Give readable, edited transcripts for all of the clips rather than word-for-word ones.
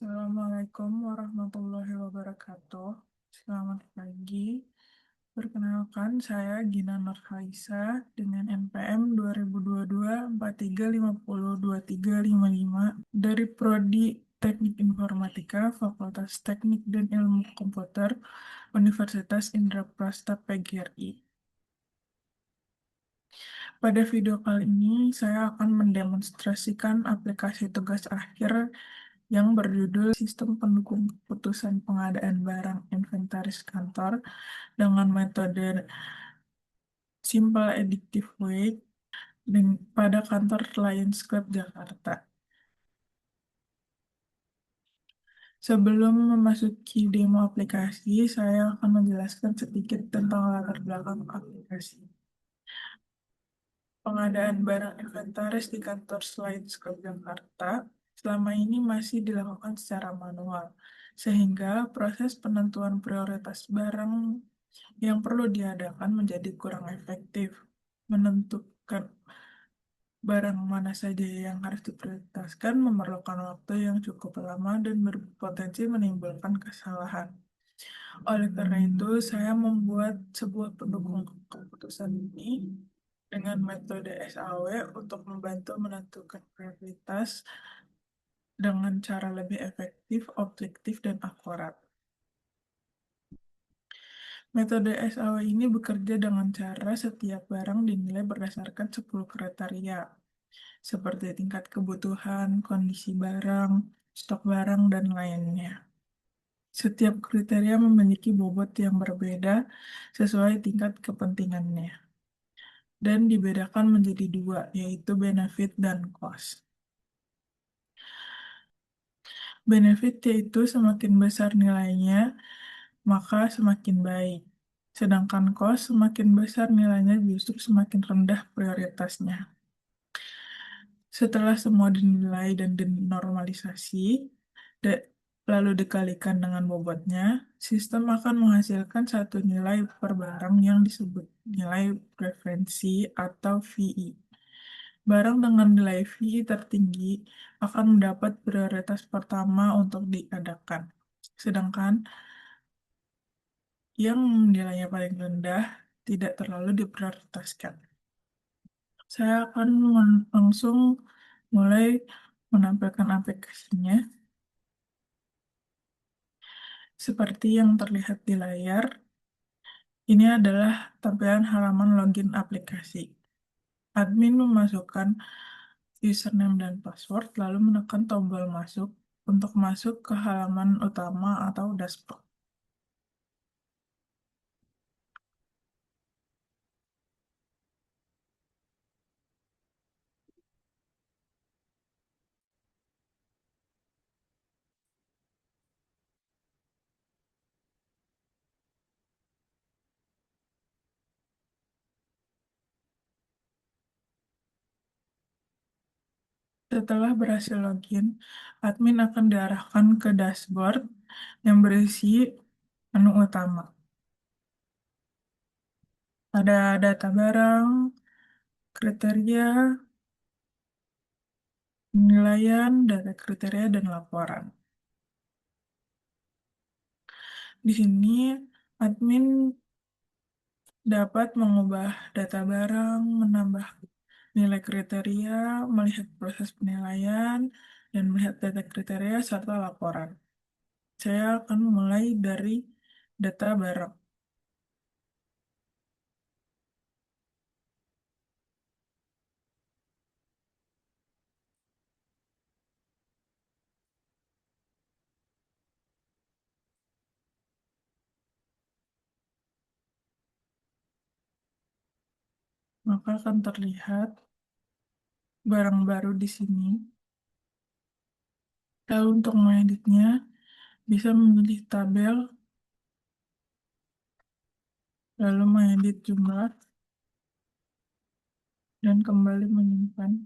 Assalamualaikum warahmatullahi wabarakatuh. Selamat pagi. Perkenalkan, saya Gina Nurhaisa dengan NPM 2022 43502355 dari Prodi Teknik Informatika, Fakultas Teknik dan Ilmu Komputer, Universitas Indraprasta PGRI. Pada video kali ini, saya akan mendemonstrasikan aplikasi tugas akhir yang berjudul Sistem Pendukung Keputusan Pengadaan Barang Inventaris Kantor dengan metode Simple Addictive Weight pada kantor Lions Club Jakarta. Sebelum memasuki demo aplikasi, saya akan menjelaskan sedikit tentang latar belakang aplikasi. Pengadaan barang inventaris di kantor Lions Club Jakarta selama ini masih dilakukan secara manual, sehingga proses penentuan prioritas barang yang perlu diadakan menjadi kurang efektif. Menentukan barang mana saja yang harus diprioritaskan memerlukan waktu yang cukup lama dan berpotensi menimbulkan kesalahan. Oleh karena itu, saya membuat sebuah pendukung keputusan ini dengan metode SAW untuk membantu menentukan prioritas dengan cara lebih efektif, objektif, dan akurat. Metode SAW ini bekerja dengan cara setiap barang dinilai berdasarkan 10 kriteria, seperti tingkat kebutuhan, kondisi barang, stok barang, dan lainnya. Setiap kriteria memiliki bobot yang berbeda sesuai tingkat kepentingannya, dan dibedakan menjadi dua, yaitu benefit dan cost. Benefit yaitu semakin besar nilainya, maka semakin baik. Sedangkan cost semakin besar nilainya justru semakin rendah prioritasnya. Setelah semua dinilai dan dinormalisasi, da- lalu dikalikan dengan bobotnya, sistem akan menghasilkan satu nilai per barang yang disebut nilai preferensi atau VI. Barang dengan nilai VI tertinggi akan mendapat prioritas pertama untuk diadakan. Sedangkan yang nilainya paling rendah tidak terlalu diprioritaskan. Saya akan langsung mulai menampilkan aplikasinya. Seperti yang terlihat di layar, ini adalah tampilan halaman login aplikasi. Admin memasukkan username dan password, lalu menekan tombol masuk untuk masuk ke halaman utama atau dashboard. Setelah berhasil login, admin akan diarahkan ke dashboard yang berisi menu utama. Ada data barang, kriteria, penilaian, data kriteria, dan laporan. Di sini, admin dapat mengubah data barang, menambah nilai kriteria, melihat proses penilaian, dan melihat data kriteria serta laporan. Saya akan mulai dari data barang. Maka akan terlihat barang baru di sini. Lalu untuk mengeditnya, bisa memilih tabel, lalu mengedit jumlah, dan kembali menyimpan.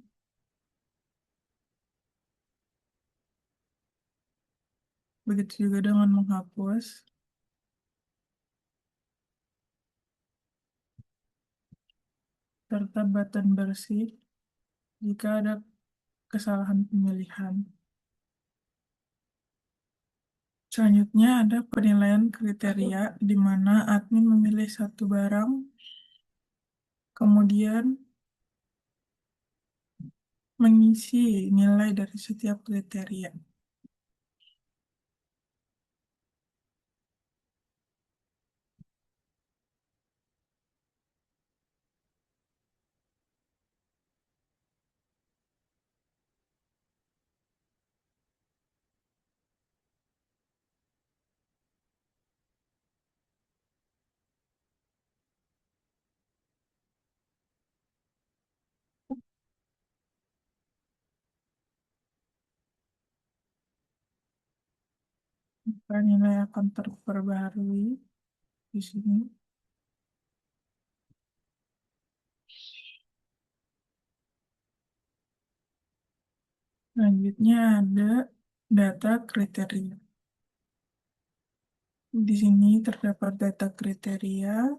Begitu juga dengan menghapus, serta button bersih jika ada kesalahan pemilihan. Selanjutnya ada penilaian kriteria di mana admin memilih satu barang, kemudian mengisi nilai dari setiap kriteria. Maka nilai akan terperbarui di sini. Selanjutnya ada data kriteria. Di sini terdapat data kriteria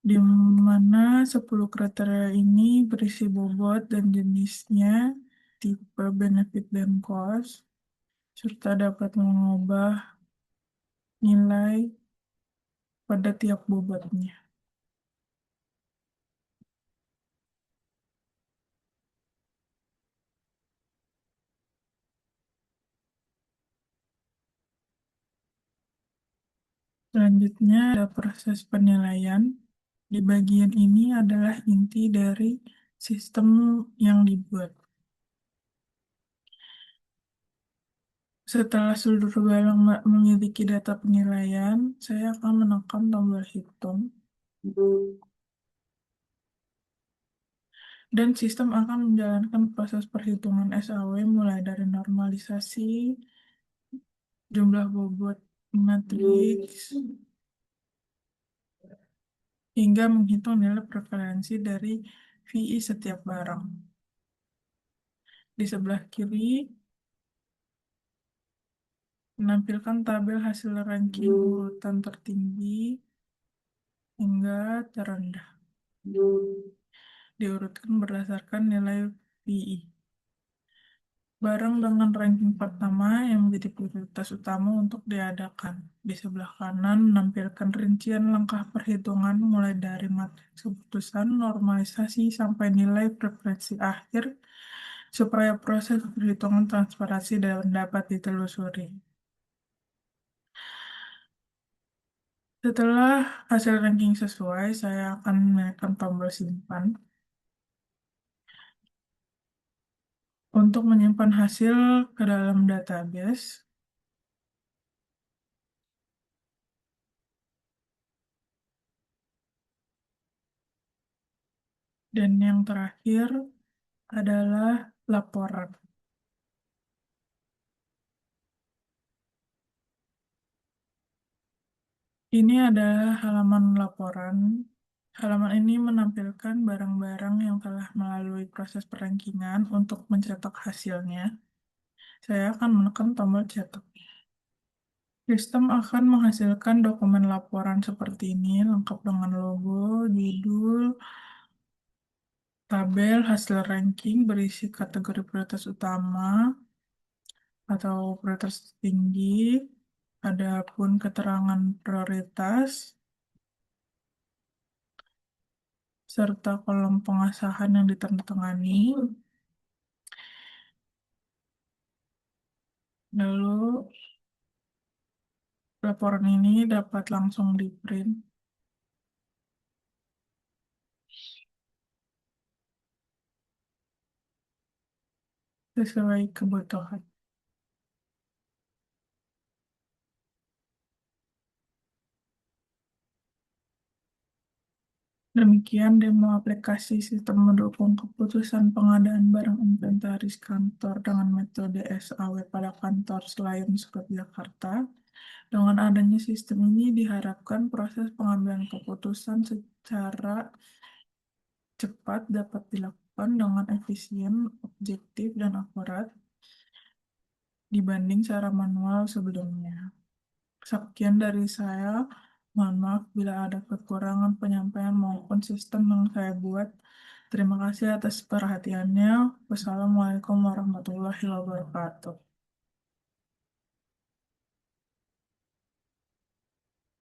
di mana 10 kriteria ini berisi bobot dan jenisnya, tipe, benefit, dan cost, serta dapat mengubah nilai pada tiap bobotnya. Selanjutnya ada proses penilaian. Di bagian ini adalah inti dari sistem yang dibuat. Setelah seluruh barang memiliki data penilaian, saya akan menekan tombol hitung dan sistem akan menjalankan proses perhitungan SAW mulai dari normalisasi, jumlah bobot matriks, hingga menghitung nilai preferensi dari VI setiap barang. Di sebelah kiri menampilkan tabel hasil ranking urutan tertinggi hingga terendah. Diurutkan berdasarkan nilai VI. Barang dengan ranking pertama yang menjadi prioritas utama untuk diadakan. Di sebelah kanan menampilkan rincian langkah perhitungan mulai dari matriks keputusan, normalisasi, sampai nilai preferensi akhir supaya proses perhitungan transparansi dan dapat ditelusuri. Setelah hasil ranking sesuai, saya akan menekan tombol simpan untuk menyimpan hasil ke dalam database. Dan yang terakhir adalah laporan. Ini adalah halaman laporan. Halaman ini menampilkan barang-barang yang telah melalui proses perankingan untuk mencetak hasilnya. Saya akan menekan tombol cetak. Sistem akan menghasilkan dokumen laporan seperti ini, lengkap dengan logo, judul, tabel hasil ranking berisi kategori prioritas utama atau prioritas tinggi, adapun keterangan prioritas, serta kolom pengasahan yang ditandatangani. Lalu laporan ini dapat langsung di-print sesuai kebutuhan. Demikian demo aplikasi sistem mendukung keputusan pengadaan barang inventaris kantor dengan metode SAW pada kantor selain Jakarta. Dengan adanya sistem ini diharapkan proses pengambilan keputusan secara cepat dapat dilakukan dengan efisien, objektif, dan akurat dibanding cara manual sebelumnya. Sekian dari saya. Mohon maaf bila ada kekurangan penyampaian maupun sistem yang saya buat. Terima kasih atas perhatiannya. Wassalamualaikum warahmatullahi wabarakatuh.